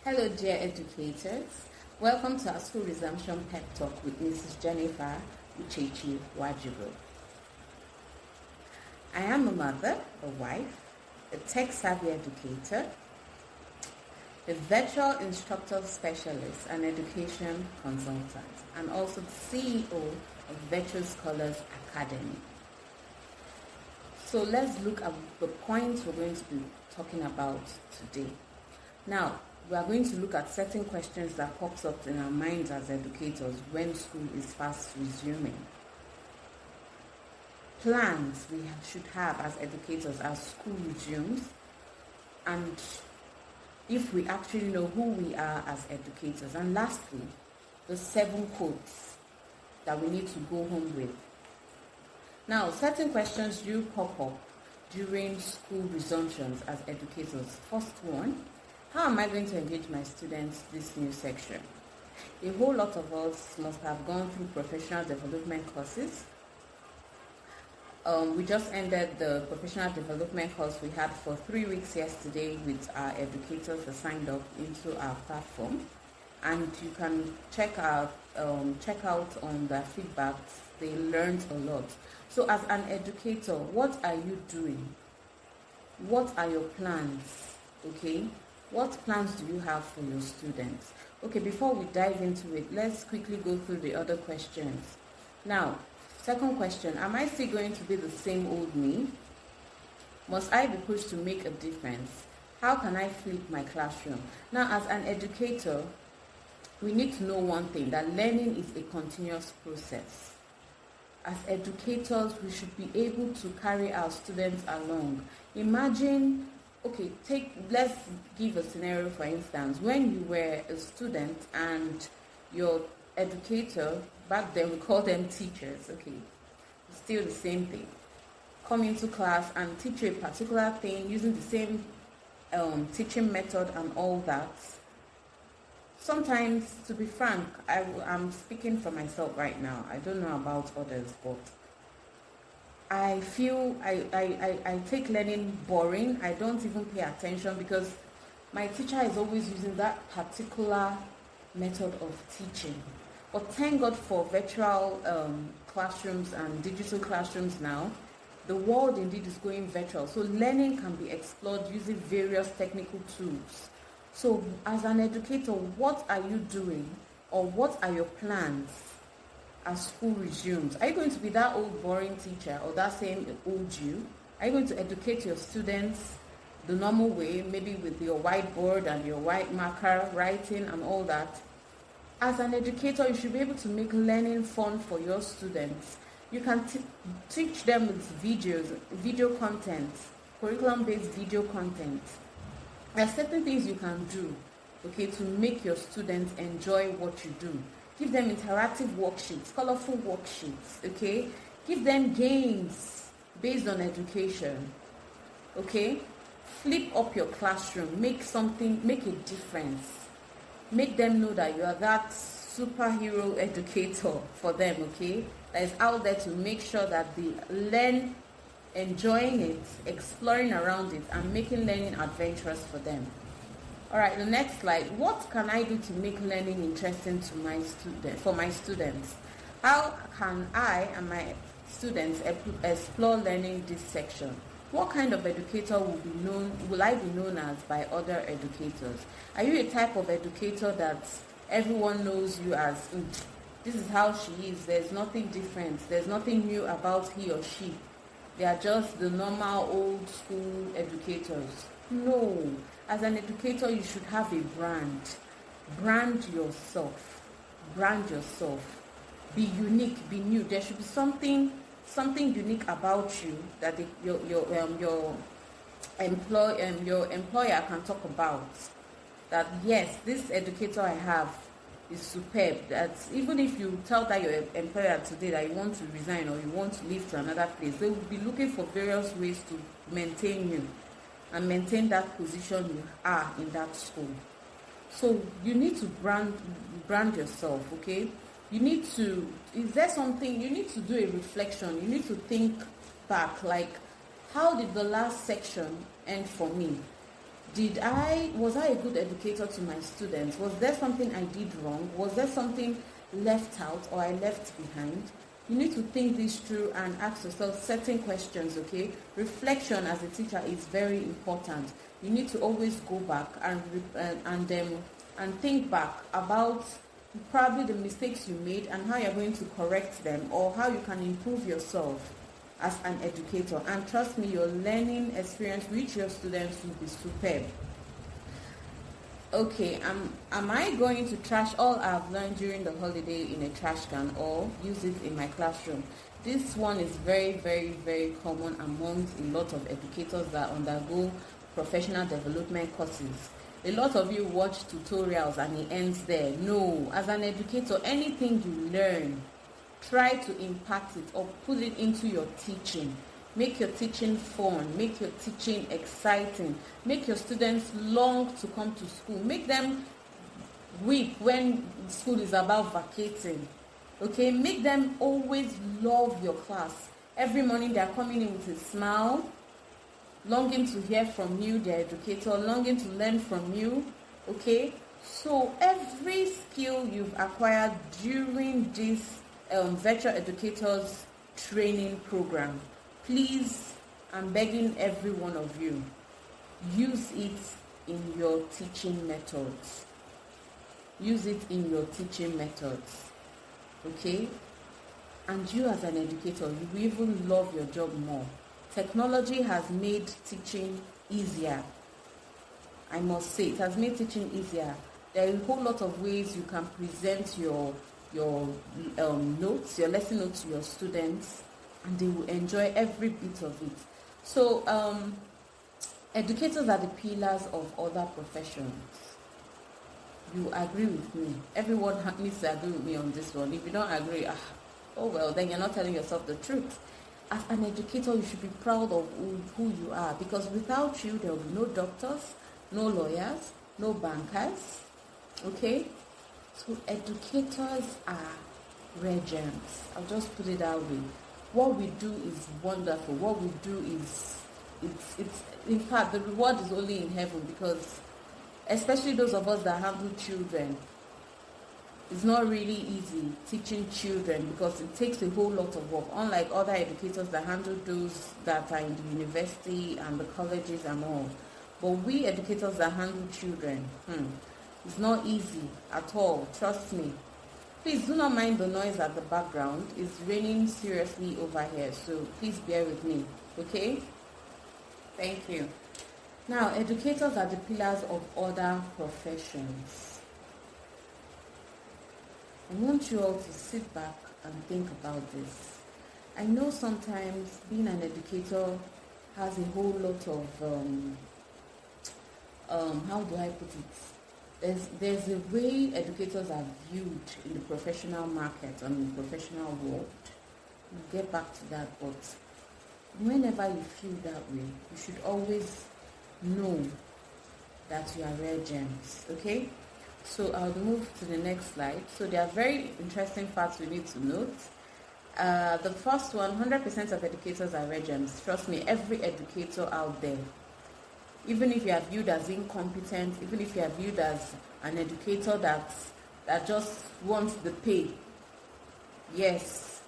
Hello, dear educators. Welcome to our school resumption pep talk with Mrs. Jennifer Uchechi Wajibu. I am a mother, a wife, a tech-savvy educator, a virtual instructor specialist, and education consultant, and also the CEO of Virtual Scholars Academy. So let's look at the points we're going to be talking about today. Now, we are going to look at certain questions that pops up in our minds as educators when school is fast resuming. Plans we should have as educators as school resumes, and if we actually know who we are as educators. And lastly, the 7 quotes that we need to go home with. Now, certain questions do pop up during school resumptions as educators. First one, how am I going to engage my students this new section? A whole lot of us must have gone through professional development courses. We just ended the professional development course we had for 3 weeks yesterday with our educators that signed up into our platform, and you can check out on their feedbacks. They learned a lot. So as an educator, what are you doing? What are your plans? Okay, what plans do you have for your students? Okay, before we dive into it, let's quickly go through the other questions. Now, second question, am I still going to be the same old me? Must I be pushed to make a difference? How can I flip my classroom? Now, as an educator, we need to know one thing, that learning is a continuous process. As educators, we should be able to carry our students along. Imagine, okay, let's give a scenario, for instance, when you were a student and your educator, back then we call them teachers, okay, still the same thing, come into class and teach you a particular thing using the same teaching method and all that. Sometimes, to be frank, I'm speaking for myself right now. I don't know about others, but I feel I take learning boring. I don't even pay attention because my teacher is always using that particular method of teaching. But thank God for virtual classrooms and digital classrooms now. The world indeed is going virtual, so learning can be explored using various technical tools. So as an educator, what are you doing, or what are your plans as school resumes? Are you going to be that old boring teacher or that same old you? Are you going to educate your students the normal way, maybe with your whiteboard and your white marker writing and all that? As an educator, you should be able to make learning fun for your students. You can teach them with video content, curriculum-based video content. There are certain things you can do, okay, to make your students enjoy what you do. Give them interactive worksheets, colorful worksheets, okay? Give them games based on education, okay? Flip up your classroom, make a difference. Make them know that you are that superhero educator for them, okay? That is out there to make sure that they learn, enjoying it, exploring around it, and making learning adventurous for them. All right, the next slide. What can I do to make learning interesting to for my students? How can I and my students explore learning this section? What kind of educator will I be known as by other educators? Are you a type of educator that everyone knows you as, this is how she is, there's nothing different, there's nothing new about he or she, they are just the normal old school educators? No. As an educator, you should have a brand. Brand yourself. Be unique, be new. There should be something unique about you that your employer can talk about. That yes, this educator I have is superb. That even if you tell that your employer today that you want to resign or you want to leave to another place, they will be looking for various ways to maintain you and maintain that position you are in that school. So you need to brand yourself, okay? You need to do a reflection. You need to think back, like, how did the last section end for me? Was I a good educator to my students? Was there something I did wrong? Was there something left out or I left behind? You need to think this through and ask yourself certain questions, okay? Reflection as a teacher is very important. You need to always go back and think back about probably the mistakes you made and how you're going to correct them, or how you can improve yourself as an educator. And trust me, your learning experience with your students will be superb. Okay, am I going to trash all I've learned during the holiday in a trash can or use it in my classroom? This one is very, very, very common amongst a lot of educators that undergo professional development courses. A lot of you watch tutorials and it ends there. No, as an educator, anything you learn, try to impact it or put it into your teaching. Make your teaching fun, make your teaching exciting, make your students long to come to school, make them weep when school is about vacating. Okay, make them always love your class. Every morning they are coming in with a smile, longing to hear from you, their educator, longing to learn from you. Okay, so every skill you've acquired during this virtual educators training program, please, I'm begging every one of you, use it in your teaching methods. Use it in your teaching methods. Okay? And you as an educator, you will even love your job more. Technology has made teaching easier. I must say, it has made teaching easier. There are a whole lot of ways you can present your notes, your lesson notes to your students, and they will enjoy every bit of it. So, educators are the pillars of other professions. You agree with me? Everyone needs to agree with me on this one. If you don't agree, oh well, then you're not telling yourself the truth. As an educator, you should be proud of who you are, because without you, there will be no doctors, no lawyers, no bankers. Okay? So educators are rare gems. I'll just put it that way. What we do is wonderful. What we do is, it's in fact, the reward is only in heaven, because especially those of us that handle children, it's not really easy teaching children, because it takes a whole lot of work, unlike other educators that handle those that are in the university and the colleges and all. But we educators that handle children, it's not easy at all, trust me. Please do not mind the noise at the background. It's raining seriously over here, so please bear with me, okay? Thank you. Now, educators are the pillars of other professions. I want you all to sit back and think about this. I know sometimes being an educator has a whole lot of, how do I put it? There's a way educators are viewed in the professional market and in the professional world. We'll get back to that, but whenever you feel that way, you should always know that you are rare gems, okay? So I'll move to the next slide. So there are very interesting facts we need to note. The first one, 100% of educators are rare gems. Trust me, every educator out there, even if you are viewed as incompetent, even if you are viewed as an educator that just wants the pay, yes,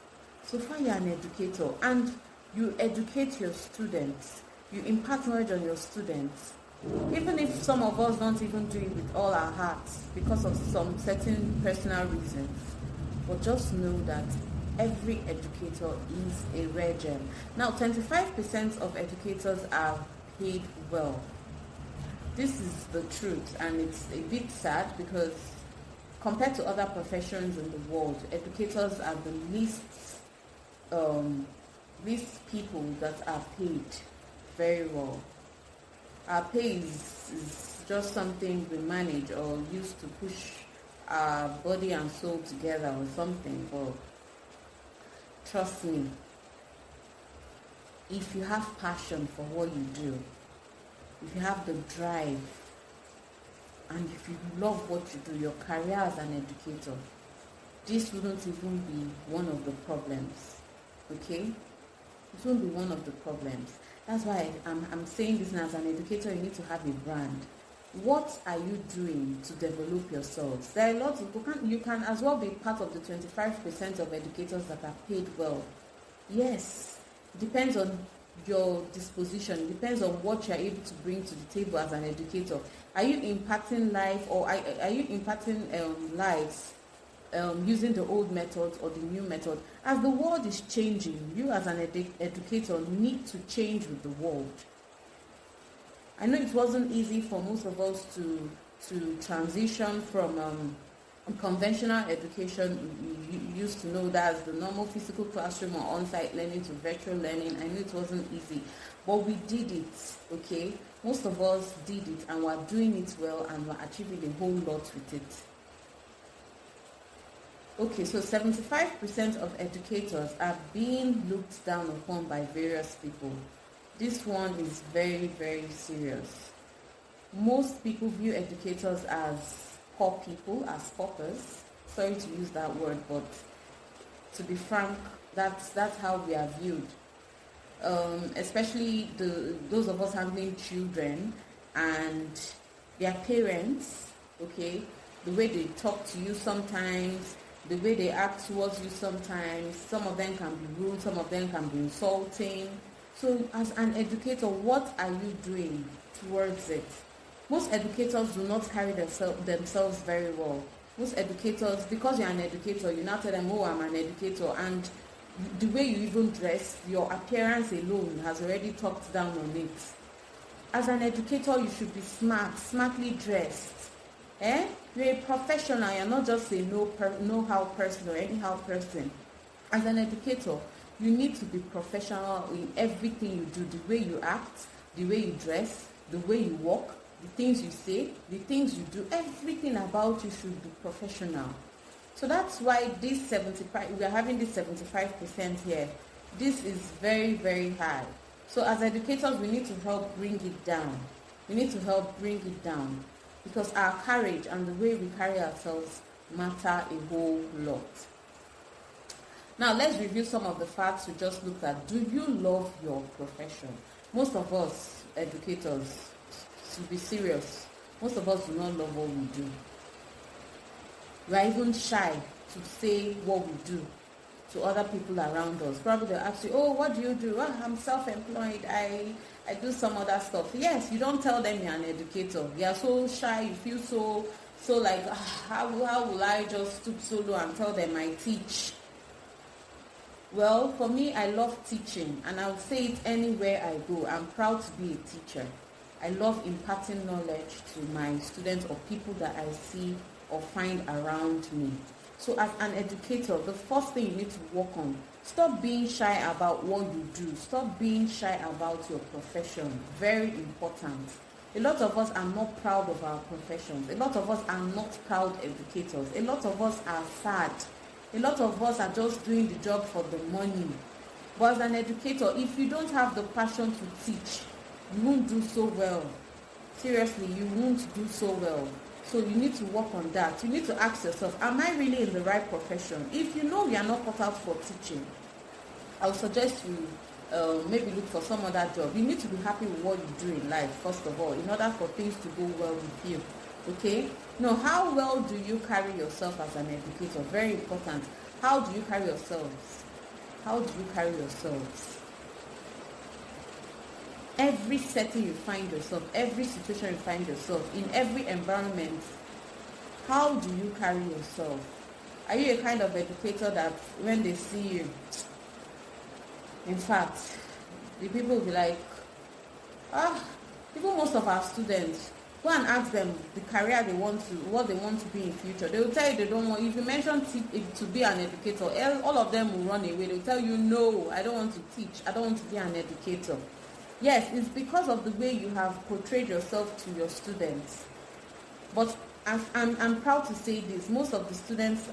so far you're an educator and you educate your students, you impart knowledge on your students, even if some of us don't even do it with all our hearts because of some certain personal reasons. But just know that every educator is a rare gem. Now, 25% of educators are paid well. This is the truth, and it's a bit sad because compared to other professions in the world, educators are the least people that are paid very well. Our pay is just something we manage or use to push our body and soul together or something, but trust me, if you have passion for what you do, if you have the drive, and if you love what you do, your career as an educator, this wouldn't even be one of the problems, okay? It won't be one of the problems. That's why I'm saying this now. As an educator, you need to have a brand. What are you doing to develop yourselves? There are lots of you can as well be part of the 25% of educators that are paid well. Yes, depends on your disposition. It depends on what you're able to bring to the table as an educator. Are you impacting life, or are you impacting lives using the old method or the new method? As the world is changing, you as an educator need to change with the world. I know it wasn't easy for most of us to transition from conventional education. You used to know that as the normal physical classroom or on-site learning to virtual learning. I know it wasn't easy, but we did it, okay? Most of us did it, and we're doing it well, and we're achieving a whole lot with it. Okay, so 75% of educators are being looked down upon by various people. This one is very, very serious. Most people view educators as poor people, as paupers. Sorry to use that word, but to be frank, that's how we are viewed. Especially those of us handling children and their parents, okay? The way they talk to you sometimes, the way they act towards you sometimes, some of them can be rude, some of them can be insulting. So as an educator, what are you doing towards it? Most educators do not carry themselves very well. Most educators, because you're an educator, you now tell them, oh, I'm an educator, and the way you even dress, your appearance alone has already talked down on it. As an educator, you should be smartly dressed. You're a professional, you're not just a know-how person or anyhow person. As an educator, you need to be professional in everything you do, the way you act, the way you dress, the way you walk, the things you say, the things you do, everything about you should be professional. So that's why we are having this 75% here. This is very, very high. So as educators, we need to help bring it down. Because our courage and the way we carry ourselves matter a whole lot. Now, let's review some of the facts we just looked at. Do you love your profession? Most of us educators, to be serious, most of us do not love what we do. We are even shy to say what we do to other people around us. Probably they'll ask you, oh, what do you do? Oh, I'm self-employed. I do some other stuff. Yes, you don't tell them you're an educator. You are so shy. You feel so like, how will I just stoop so low and tell them I teach? Well, for me, I love teaching, and I would say it anywhere I go. I'm proud to be a teacher. I love imparting knowledge to my students or people that I see or find around me. So as an educator, the first thing you need to work on, stop being shy about what you do. Stop being shy about your profession. Very important. A lot of us are not proud of our professions. A lot of us are not proud educators. A lot of us are sad. A lot of us are just doing the job for the money. But as an educator, if you don't have the passion to teach, you won't do so well. Seriously, you won't do so well. So you need to work on that. You need to ask yourself, am I really in the right profession? If you know you are not cut out for teaching, I would suggest you maybe look for some other job. You need to be happy with what you do in life, first of all, in order for things to go well with you. Okay? Now, how well do you carry yourself as an educator? Very important. How do you carry yourselves? How do you carry yourselves? Every setting you find yourself, every situation you find yourself, in every environment, how do you carry yourself? Are you a kind of educator that when they see you, in fact, the people will be like, even most of our students, go and ask them the career they want to, what they want to be in future. They will tell you they don't want, if you mention to be an educator, all of them will run away. They will tell you, no, I don't want to teach, I don't want to be an educator. Yes, it's because of the way you have portrayed yourself to your students. But I'm proud to say this, most of the students,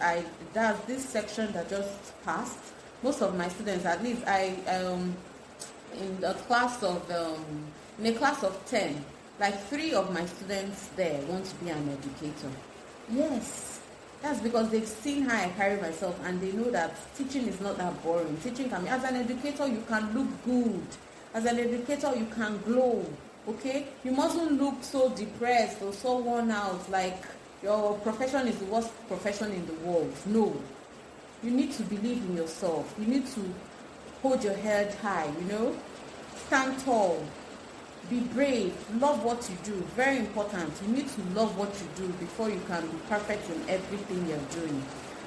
that's this section that just passed, most of my students, at least in a class of 10, like 3 of my students there want to be an educator. Yes, that's because they've seen how I carry myself, and they know that teaching is not that boring. Teaching can be, as an educator, you can look good. As an educator, you can glow, okay? You mustn't look so depressed or so worn out, like your profession is the worst profession in the world. No. You need to believe in yourself. You need to hold your head high, stand tall, be brave, love what you do. Very important. You need to love what you do before you can be perfect in everything you're doing.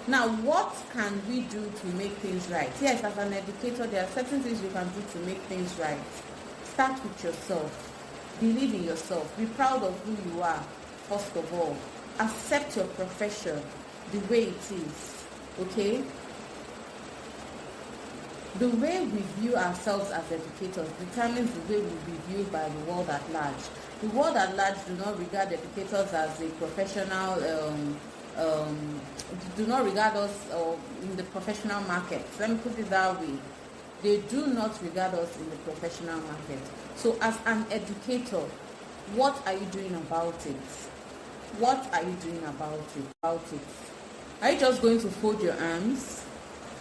Now, what can we do to make things right? Yes, as an educator, there are certain things you can do to make things right. Start with yourself. Believe in yourself. Be proud of who you are, first of all. Accept your profession the way it is, okay? The way we view ourselves as educators determines the way we will be viewed by the world at large. The world at large do not regard educators as a professional, do not regard us in the professional market. Let me put it that way. They do not regard us in the professional market. So as an educator, what are you doing about it? What are you doing about it? Are you just going to fold your arms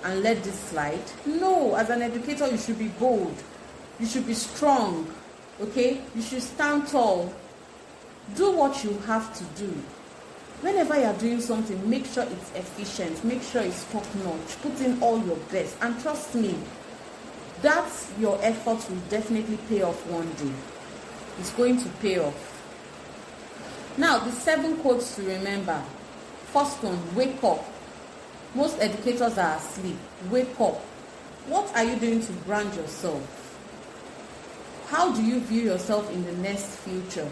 and let this slide? No, as an educator, you should be bold. You should be strong, okay? You should stand tall. Do what you have to do. Whenever you are doing something, make sure it's efficient. Make sure it's top-notch. Put in all your best. And trust me, that's your effort will definitely pay off one day. It's going to pay off. Now, the 7 quotes to remember. First one, wake up. Most educators are asleep. Wake up. What are you doing to brand yourself? How do you view yourself in the next future?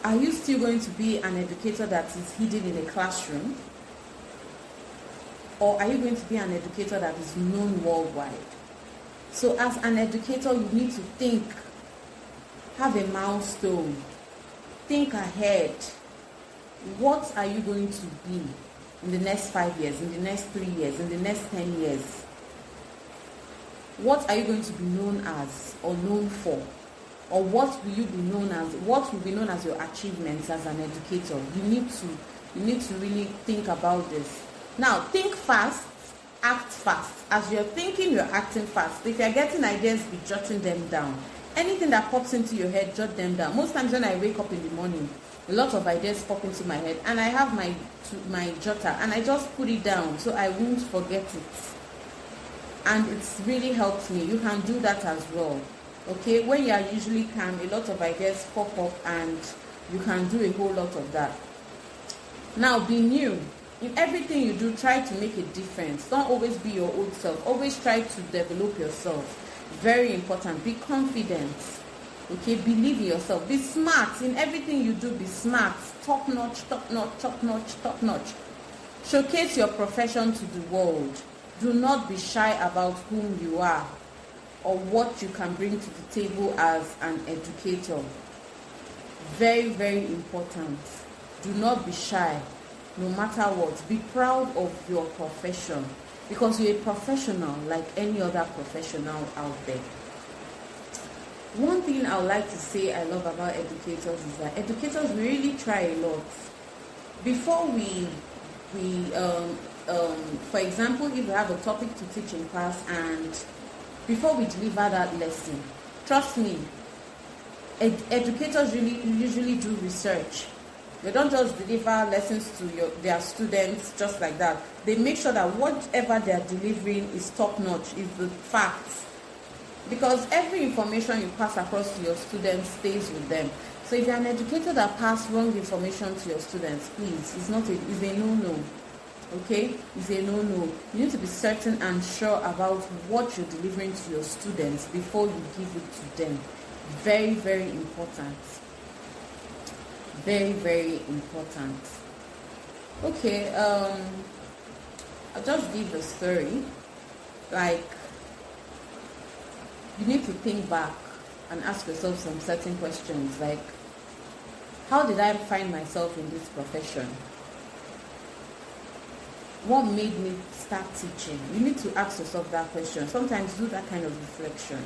Are you still going to be an educator that is hidden in a classroom? Or are you going to be an educator that is known worldwide? So as an educator, you need to think, have a milestone, think ahead. What are you going to be in the next 5 years, in the next 3 years, in the next 10 years? What are you going to be known as or known for? Or what will you be known as? What will be known as your achievements as an educator? You need to really think about this. Now, think fast, act fast. As you're thinking, you're acting fast. If you're getting ideas, be jotting them down. Anything that pops into your head, jot them down. Most times when I wake up in the morning, a lot of ideas pop into my head, and I have my jotter, and I just put it down so I won't forget it. And it's really helped me. You can do that as well. Okay, when you are usually calm, a lot of ideas pop up, and you can do a whole lot of that. Now, be new. In everything you do, try to make a difference. Don't always be your old self. Always try to develop yourself. Very important. Be confident. Okay, believe in yourself. Be smart. In everything you do, be smart. Top notch, top notch, top notch, top notch. Showcase your profession to the world. Do not be shy about whom you are or what you can bring to the table as an educator. Very, very important. Do not be shy, no matter what. Be proud of your profession, because you're a professional like any other professional out there. One thing I would like to say I love about educators is that educators really try a lot. Before for example, if we have a topic to teach in class, and before we deliver that lesson, trust me, educators usually do research. They don't just deliver lessons to their students just like that. They make sure that whatever they are delivering is top-notch, is the facts. Because every information you pass across to your students stays with them. So if you're an educator that passes wrong information to your students, please, it's a no-no. Okay? It's a no-no. You need to be certain and sure about what you're delivering to your students before you give it to them. Very, very important. Very, very important. Okay, I'll just give a story. Like, you need to think back and ask yourself some certain questions, like, how did I find myself in this profession? What made me start teaching? You need to ask yourself that question. Sometimes do that kind of reflection.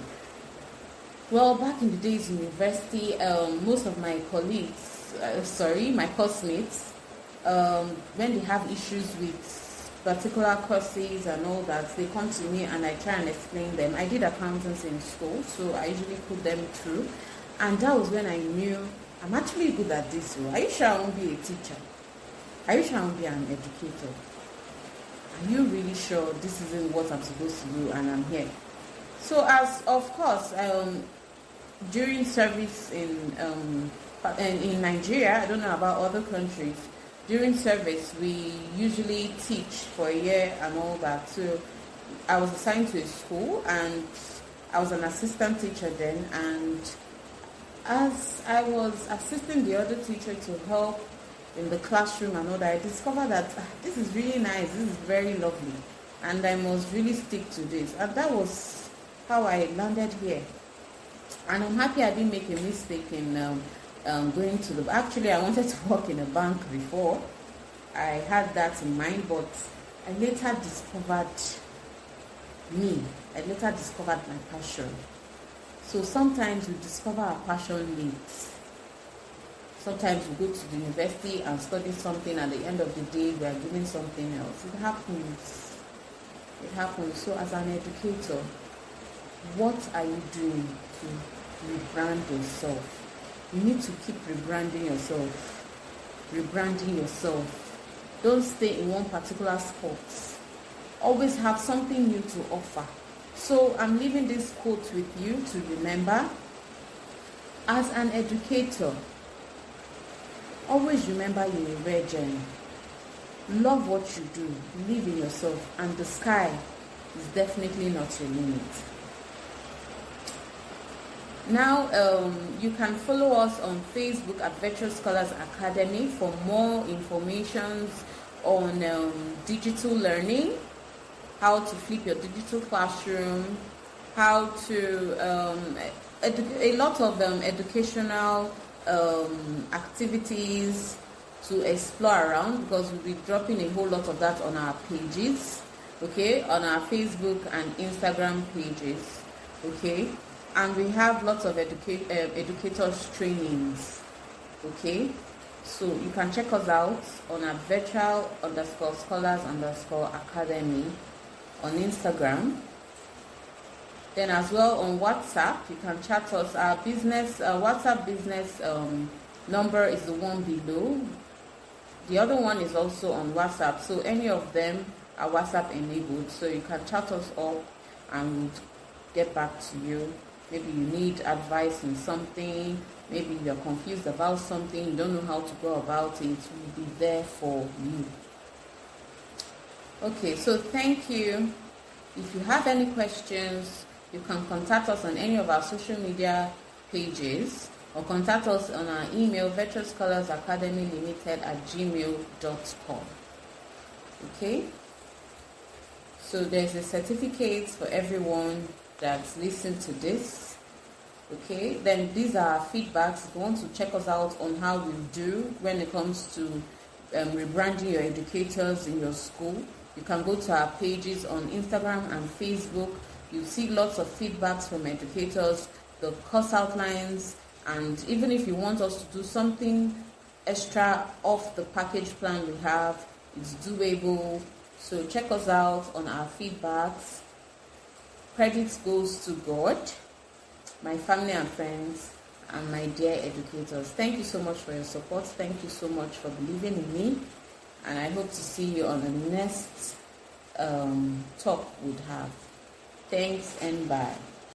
Well, back in the days in university, most of my colleagues, my classmates, when they have issues with particular courses and all that, they come to me and I try and explain them. I did accountancy in school, so I usually put them through. And that was when I knew I'm actually good at this. So are you sure I won't be a teacher? Are you sure I won't be an educator? Are you really sure this isn't what I'm supposed to do and I'm here? So as of course, during service in Nigeria, I don't know about other countries, during service we usually teach for a year and all that. So I was assigned to a school and I was an assistant teacher then, and as I was assisting the other teacher to help in the classroom and all that, I discovered that this is really nice, this is very lovely, and I must really stick to this. And that was how I landed here. And I'm happy I didn't make a mistake in going to the... Actually, I wanted to work in a bank before. I had that in mind, but I later discovered me. I later discovered my passion. So sometimes we discover our passion late. Sometimes we go to the university and study something, at the end of the day we are doing something else. It happens. It happens. So as an educator, what are you doing to rebrand yourself? You need to keep rebranding yourself. Rebranding yourself. Don't stay in one particular spot. Always have something new to offer. So I'm leaving this quote with you to remember. As an educator, always remember you're a rare gem. Love what you do. Believe in yourself. And the sky is definitely not your limit. Now, you can follow us on Facebook at Virtual Scholars Academy for more information on digital learning, how to flip your digital classroom, how to a lot of educational activities to explore around, because we'll be dropping a whole lot of that on our pages, okay, on our Facebook and Instagram pages, okay. And we have lots of educators trainings, okay. So you can check us out on our virtual_scholars_academy on Instagram. Then as well on WhatsApp, you can chat us. Our business WhatsApp business number is the one below. The other one is also on WhatsApp. So any of them are WhatsApp enabled. So you can chat us up and we'll get back to you. Maybe you need advice in something. Maybe you're confused about something. You don't know how to go about it. We'll be there for you. Okay, so thank you. If you have any questions, you can contact us on any of our social media pages or contact us on our email, virtualscholarsacademylimited@gmail.com. Okay? So there's a certificate for everyone that's listened to this. Okay? Then these are our feedbacks. If you want to check us out on how we do when it comes to rebranding your educators in your school, you can go to our pages on Instagram and Facebook. You see lots of feedbacks from educators, the course outlines, and even if you want us to do something extra off the package plan we have, it's doable. So check us out on our feedbacks. Credit goes to God, my family and friends, and my dear educators. Thank you so much for your support. Thank you so much for believing in me. And I hope to see you on the next talk we'd have. Thanks and bye.